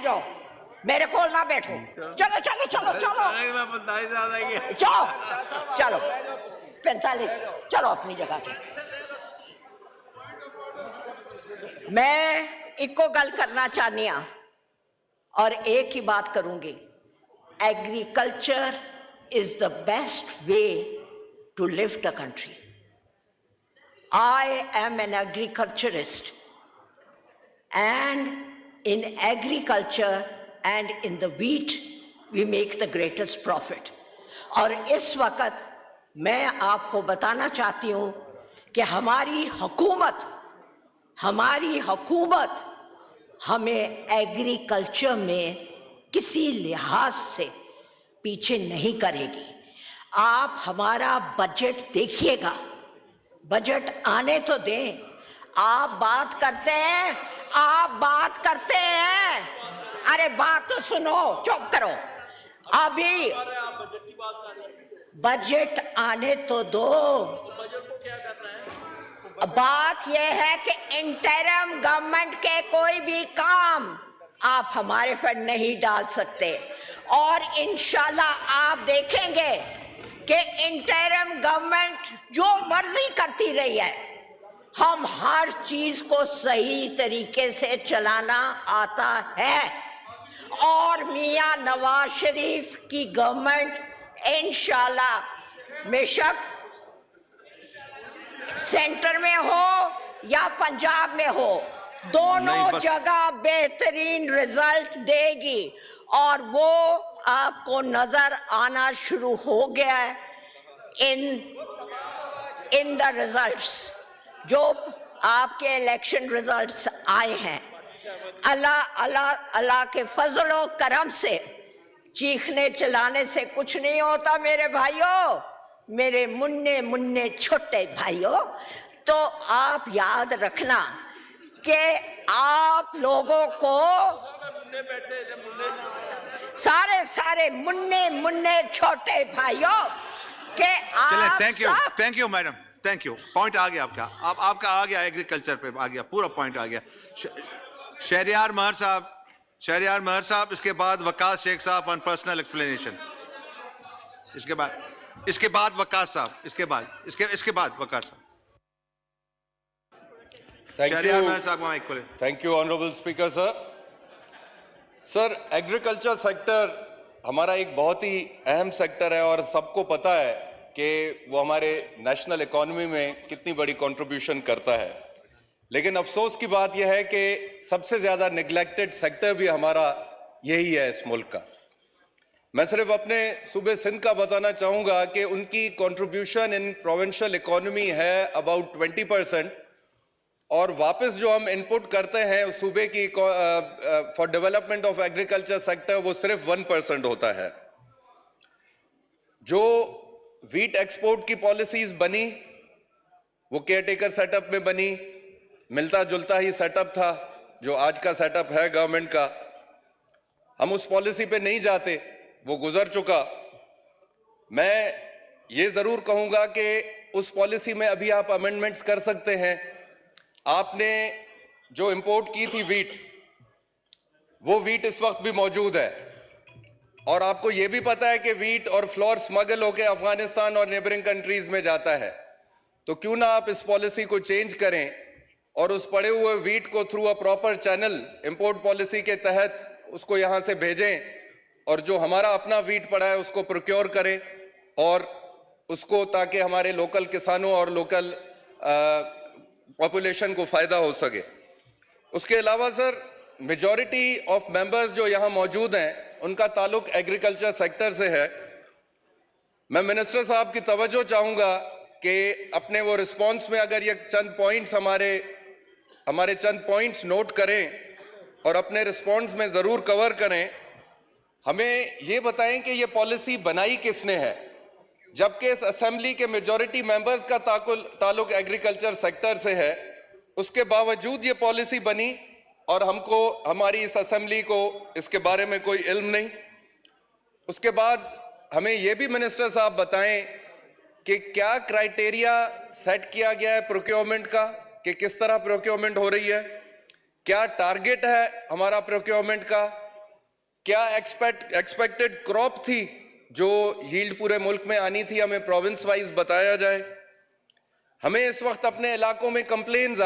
जाओ, मेरे को ना बैठो। चलो चलो चलो चलो चलो चलो 45 चलो अपनी जगह पे। मैं इको गल करना चाहनी हाँ और एक ही बात करूंगी, agriculture is the best way to lift a country. I am an agriculturist, and in agriculture and in the wheat we make the greatest profit. और इस वक्त मैं आपको बताना चाहती हूँ कि हमारी हुकूमत हमें एग्रीकल्चर में किसी लिहाज से पीछे नहीं करेगी। आप हमारा बजट देखिएगा, बजट आने तो दें। आप बात करते हैं, अरे बात तो सुनो, चुप करो। अभी बजट आने तो दो। बात यह है कि इंटरिम गवर्नमेंट के कोई भी काम आप हमारे पर नहीं डाल सकते, और इंशाल्लाह आप देखेंगे कि इंटरिम गवर्नमेंट जो मर्जी करती रही है, हम हर चीज को सही तरीके से चलाना आता है। और मियां नवाज शरीफ की गवर्नमेंट इंशाल्लाह बेशक सेंटर में हो या पंजाब में हो, दोनों जगह बेहतरीन रिजल्ट देगी। और वो आपको नजर आना शुरू हो गया है इन द रिजल्ट्स, जो आपके इलेक्शन रिजल्ट्स आए हैं। अल्लाह अल्लाह अल्लाह के फजलो करम से, चीखने चिल्लाने से कुछ नहीं होता मेरे भाइयों, मेरे मुन्ने छोटे भाइयों। तो आप याद रखना कि आप लोगों को सारे मुन्ने छोटे भाइयों के आप thank you madam, thank you. Point आ गया आपका आ गया, एग्रीकल्चर पे आ गया, पूरा पॉइंट आ गया। शहरियार महर साहब, इसके बाद वकास शेख साहब ऑन पर्सनल एक्सप्लेनेशन, इसके बाद वकास साहब, इसके बाद वकास साहब। Thank you honourable speaker sir. Agriculture sector हमारा एक बहुत ही अहम सेक्टर है और सबको पता है कि वो हमारे नेशनल इकोनॉमी में कितनी बड़ी कंट्रीब्यूशन करता है। लेकिन अफसोस की बात यह है कि सबसे ज़्यादा निगलेक्टेड सेक्टर भी हमारा यही है इस मुल्क का। मैं सिर्फ अपने सूबे सिंध का बताना चाहूँगा कि उनकी कंट्रीब्यूशन इन प्रोविंशियल इकोनॉमी है अबाउट 20%, और वापस जो हम इनपुट करते हैं उस सूबे की for development of agriculture sector, वो सिर्फ 1% होता है। जो वीट एक्सपोर्ट की पॉलिसीज बनी वो केयरटेकर सेटअप में बनी, मिलता जुलता ही सेटअप था जो आज का सेटअप है गवर्नमेंट का। हम उस पॉलिसी पे नहीं जाते, वो गुजर चुका। मैं ये जरूर कहूंगा कि उस पॉलिसी में अभी आप अमेंडमेंट्स कर सकते हैं। आपने जो इंपोर्ट की थी वीट, वो वीट इस वक्त भी मौजूद है, और आपको ये भी पता है कि वीट और फ्लोर स्मगल होकर अफगानिस्तान और नेबरिंग कंट्रीज में जाता है। तो क्यों ना आप इस पॉलिसी को चेंज करें और उस पड़े हुए वीट को through a proper channel import policy के तहत उसको यहां से भेजें, और जो हमारा अपना वीट पड़ा है उसको प्रोक्योर करें, और उसको ताकि हमारे लोकल किसानों और लोकल पॉपुलेशन को फायदा हो सके। उसके अलावा सर, मेजॉरिटी ऑफ मेंबर्स जो यहाँ मौजूद हैं उनका ताल्लुक एग्रीकल्चर सेक्टर से है। मैं मिनिस्टर साहब की तवज्जो चाहूँगा कि अपने वो रिस्पॉन्स में अगर ये चंद पॉइंट्स हमारे चंद पॉइंट्स नोट करें और अपने रिस्पॉन्स में ज़रूर कवर करें। हमें ये बताएं कि ये पॉलिसी बनाई किसने है, जबकि इस असेंबली के मेजॉरिटी मेंबर्स का ताल्लुक एग्रीकल्चर सेक्टर से है। उसके बावजूद ये पॉलिसी बनी और हमारी इस असेंबली को इसके बारे में कोई इल्म नहीं। उसके बाद हमें ये भी मिनिस्टर साहब बताएं कि क्या क्राइटेरिया सेट किया गया है प्रोक्योरमेंट का, कि किस तरह प्रोक्योरमेंट हो रही है, क्या टारगेट है हमारा प्रोक्योरमेंट का, क्या एक्सपेक्टेड क्रॉप थी जो यील्ड पूरे मुल्क में आनी थी, हमें प्रोविंस वाइज बताया जाए। हमें इस वक्त अपने इलाकों में कंप्लेन्स